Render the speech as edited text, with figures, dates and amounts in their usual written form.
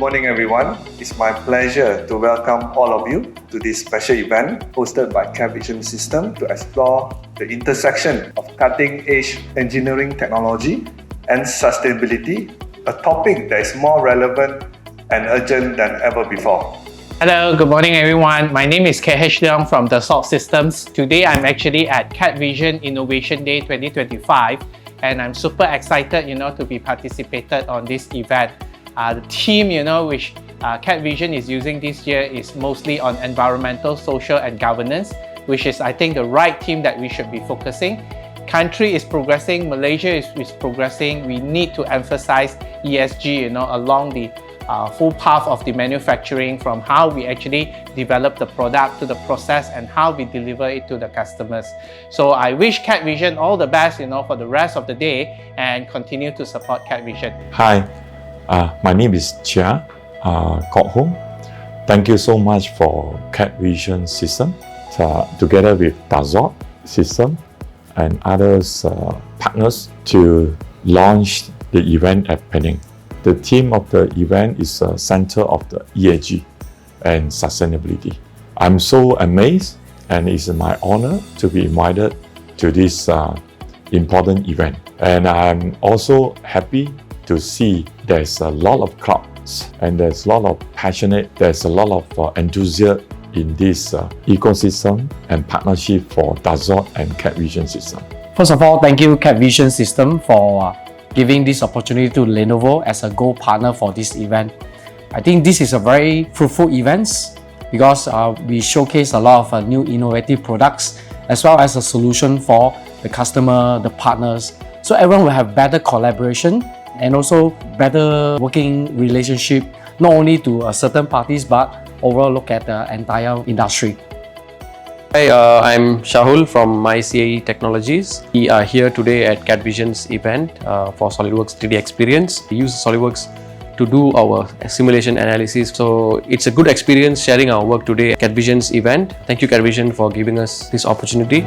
Good morning, everyone. It's my pleasure to welcome all of you to this special event hosted by CADVision Systems to explore the intersection of cutting-edge engineering technology and sustainability, a topic that is more relevant and urgent than ever before. Hello, good morning everyone. My name is KH Leong from SolidWorks Systems. Today I'm actually at CADVision Innovation Day 2025 and I'm super excited, to be participated on this event. The theme, which CADVision is using this year is mostly on environmental, social and governance, which is I think the right theme that we should be focusing. Country is progressing, Malaysia is progressing. We need to emphasize ESG, along the full path of the manufacturing, from how we actually develop the product to the process and how we deliver it to the customers. So I wish CADVision all the best, for the rest of the day and continue to support CADVision. Hi, my name is Chia Khor. Thank you so much for CADVision Systems together with Dassault System and others partners to launch the event at Penang. The theme of the event is Center of the ESG and Sustainability. I'm so amazed and it's my honor to be invited to this important event. And I'm also happy to see there's a lot of crowds and there's a lot of there's a lot of enthusiasm in this ecosystem and partnership for Dassault and CADVision Systems. First of all, thank you CADVision Systems for giving this opportunity to Lenovo as a Gold partner for this event. I think this is a very fruitful event because we showcase a lot of new innovative products as well as a solution for the customer, the partners. So everyone will have better collaboration and also better working relationship, not only to certain parties but overall look at the entire industry. Hi, I'm Shahul from MyCAE Technologies. We are here today at CADVision's event for SolidWorks 3DEXPERIENCE. We use SolidWorks to do our simulation analysis. So it's a good experience sharing our work today at CADVision's event. Thank you CADVision for giving us this opportunity.